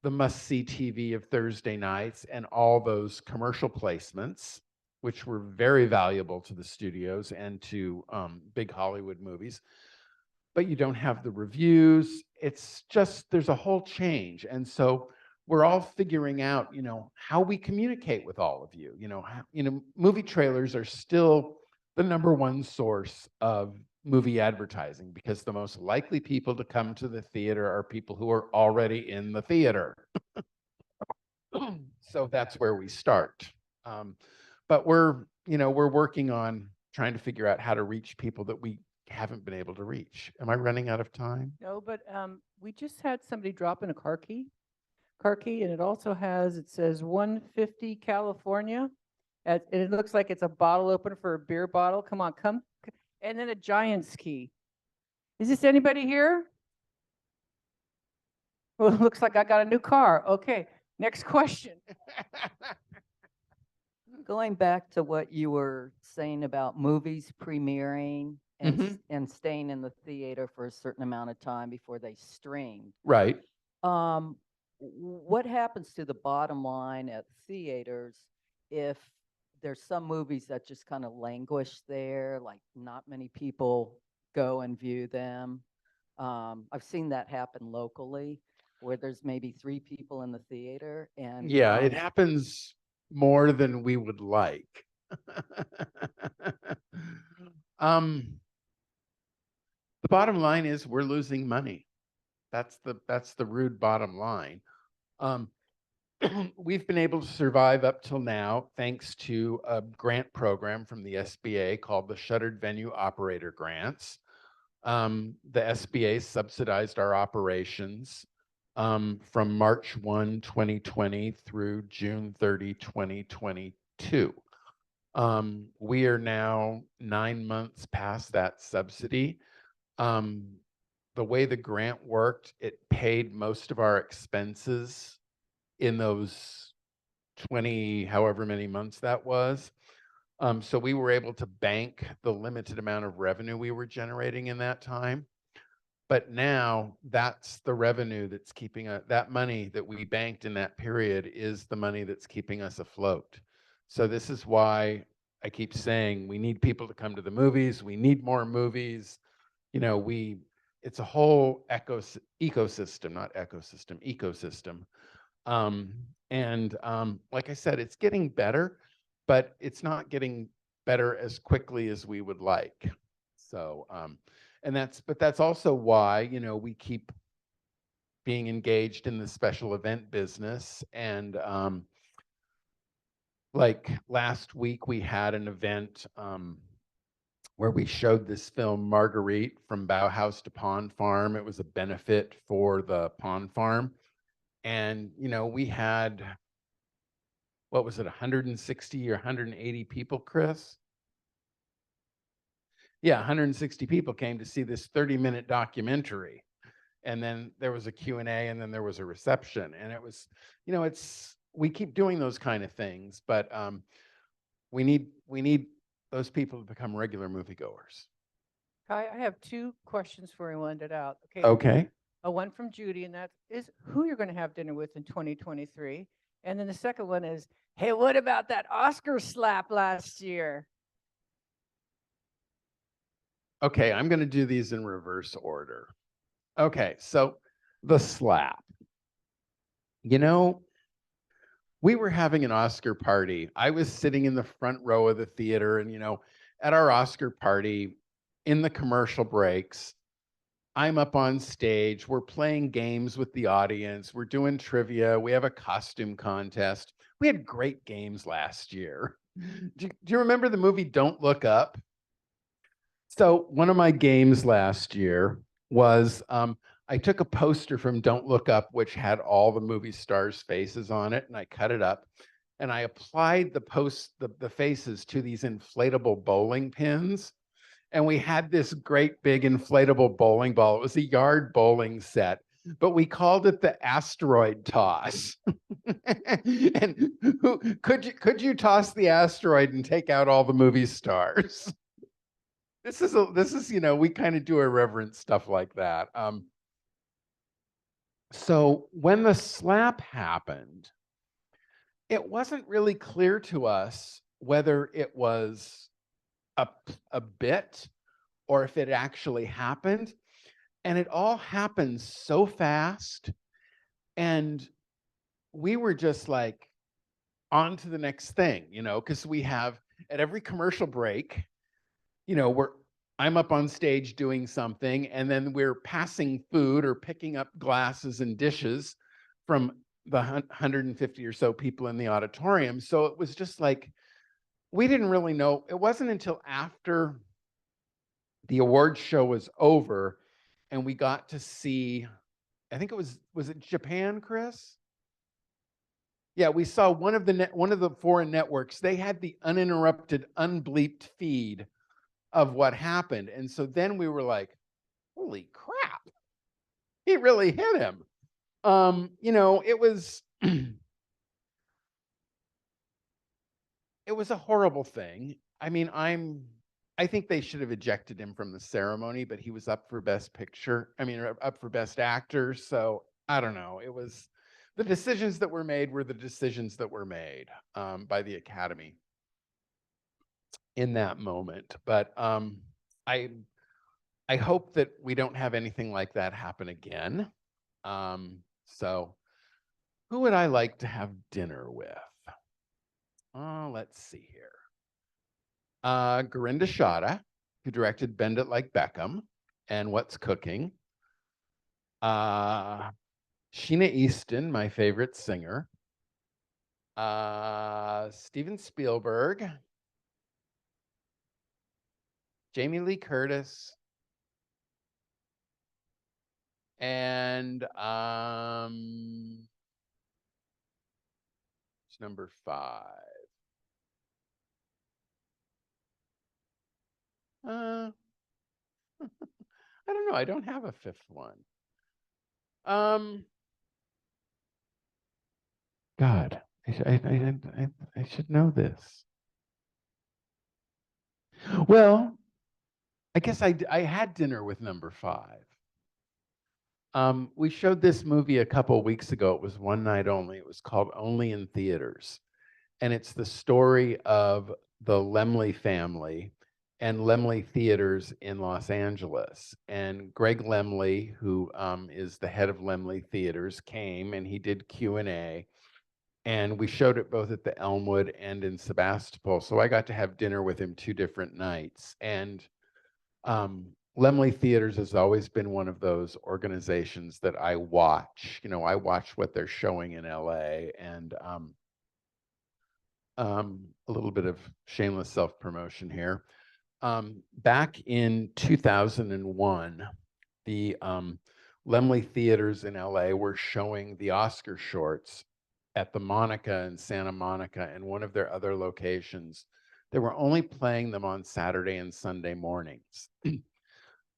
Speaker 2: the must-see TV of Thursday nights and all those commercial placements, which were very valuable to the studios and to big Hollywood movies. But you don't have the reviews. It's just, there's a whole change. And so we're all figuring out, how we communicate with all of you. Movie trailers are still the number one source of movie advertising, because the most likely people to come to the theater are people who are already in the theater. So that's where we start. But we're working on trying to figure out how to reach people that we haven't been able to reach. Am I running out of time?
Speaker 1: No, but we just had somebody drop in a car key, and it also it says 150 California. And it looks like it's a bottle opener for a beer bottle. Come on, come. And then a Giant's key. Is this anybody here? Well, it looks like I got a new car. Okay, next question.
Speaker 3: Going back to what you were saying about movies premiering and, and staying in the theater for a certain amount of time before they streamed.
Speaker 2: Right.
Speaker 3: What happens to the bottom line at theaters if there's some movies that just kind of languish there, like not many people go and view them? I've seen that happen locally.
Speaker 10: where there's maybe 3 people in the theater and
Speaker 2: Yeah, it happens more than we would like. um, the bottom line is we're losing money. That's the rude bottom line. We've been able to survive up till now thanks to a grant program from the SBA called the Shuttered Venue Operator Grants. The SBA subsidized our operations from March 1, 2020 through June 30, 2022. We are now 9 months past that subsidy. The way the grant worked, it paid most of our expenses in those 20, however many months that was. So we were able to bank the limited amount of revenue we were generating in that time. But now that's the revenue that's keeping us, that money that we banked in that period is the money that's keeping us afloat. So this is why I keep saying we need people to come to the movies. We need more movies. You know, it's a whole ecosystem, not ecosystem, ecosystem. Like I said, it's getting better, but it's not getting better as quickly as we would like. So, but that's also why, you know, we keep being engaged in the special event business. And like last week, we had an event where we showed this film Marguerite from Bauhaus to Pond Farm. It was a benefit for the pond farm. And, you know, we had, what was it, 160 or 180 people, Chris? Yeah, 160 people came to see this 30-minute documentary. And then there was a Q&A, and then there was a reception. And it was, you know, we keep doing those kind of things, but we need those people to become regular moviegoers.
Speaker 1: I have 2 questions for you landed out.
Speaker 2: Okay.
Speaker 1: One from Judy, and that is who you're going to have dinner with in 2023. And then the second one is, hey, what about that Oscar slap last year?
Speaker 2: Okay, I'm going to do these in reverse order. Okay, so the slap. You know, we were having an Oscar party. I was sitting in the front row of the theater, and, you know, at our Oscar party, in the commercial breaks, I'm up on stage. We're playing games with the audience. We're doing trivia. We have a costume contest. We had great games last year. Do you remember the movie Don't Look Up? So one of my games last year was I took a poster from Don't Look Up, which had all the movie stars' faces on it, and I cut it up, and I applied the faces to these inflatable bowling pins. And we had this great big inflatable bowling ball. It was a yard bowling set, but we called it the asteroid toss. And could you toss the asteroid and take out all the movie stars? This is, you know, we kind of do irreverent stuff like that. So when the slap happened, it wasn't really clear to us whether it was a bit or if it actually happened. And it all happened so fast. And we were just like, on to the next thing, you know, because we have at every commercial break, you know, I'm up on stage doing something, and then we're passing food or picking up glasses and dishes from the 150 or so people in the auditorium. So it was just like, we didn't really know. It wasn't until after the awards show was over and we got to see, I think it was it Japan, Chris? Yeah, we saw one of the foreign networks. They had the uninterrupted, unbleeped feed of what happened. And so then we were like, holy crap, he really hit him. You know, it was it was a horrible thing. I mean, I think they should have ejected him from the ceremony, but he was up for Best Picture. I mean, up for Best Actor. So I don't know. It was the decisions that were made were the decisions that were made by the Academy in that moment. But I hope that we don't have anything like that happen again. So who would I like to have dinner with? Let's see here. Gorinda Shada, who directed Bend It Like Beckham and What's Cooking. Sheena Easton, my favorite singer. Steven Spielberg. Jamie Lee Curtis. And it's number 5. I don't know. I don't have a 5th one. God, I should know this. Well, I guess I had dinner with number 5. We showed this movie a couple weeks ago. It was one night only. It was called Only in Theaters. And it's the story of the Laemmle family and Laemmle Theaters in Los Angeles. And Greg Laemmle, who is the head of Laemmle Theaters, came and he did Q&A. And we showed it both at the Elmwood and in Sebastopol. So I got to have dinner with him 2 different nights. And Laemmle Theaters has always been one of those organizations that I watch. You know, I watch what they're showing in LA, and a little bit of shameless self-promotion here. Back in 2001, the Laemmle Theaters in LA were showing the Oscar shorts at the Monica in Santa Monica and one of their other locations. They were only playing them on Saturday and Sunday mornings.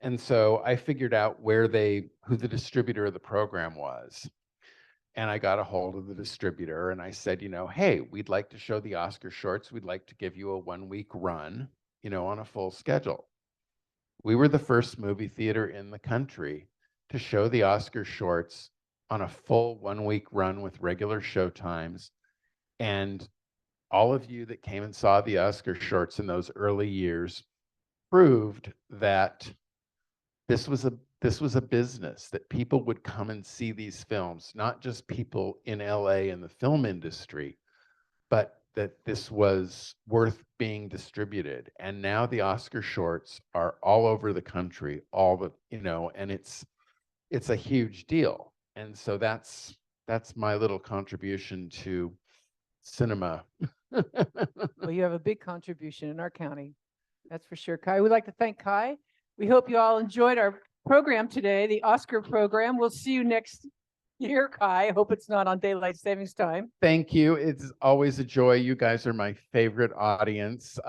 Speaker 2: And so I figured out who the distributor of the program was. And I got a hold of the distributor and I said, you know, hey, we'd like to show the Oscar shorts. We'd like to give you a 1-week run, you know, on a full schedule. We were the first movie theater in the country to show the Oscar shorts on a full 1-week run with regular show times. And all of you that came and saw the Oscar shorts in those early years proved that this was a business, that people would come and see these films, not just people in LA in the film industry, but that this was worth being distributed. And now the Oscar shorts are all over the country, and it's a huge deal. And so that's my little contribution to cinema.
Speaker 1: Well, you have a big contribution in our county. That's for sure. Kai, we'd like to thank Kai. We hope you all enjoyed our program today, the Oscar program. We'll see you next year, Kai. I hope it's not on daylight savings time.
Speaker 2: Thank you. It's always a joy. You guys are my favorite audience.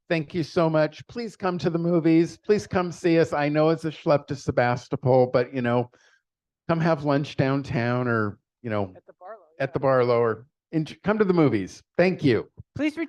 Speaker 2: Thank you so much. Please come to the movies. Please come see us. I know it's a schlep to Sebastopol, but, you know, come have lunch downtown or, you know,
Speaker 1: At the Barlow.
Speaker 2: at the Barlow or come to the movies. Thank you.
Speaker 1: Please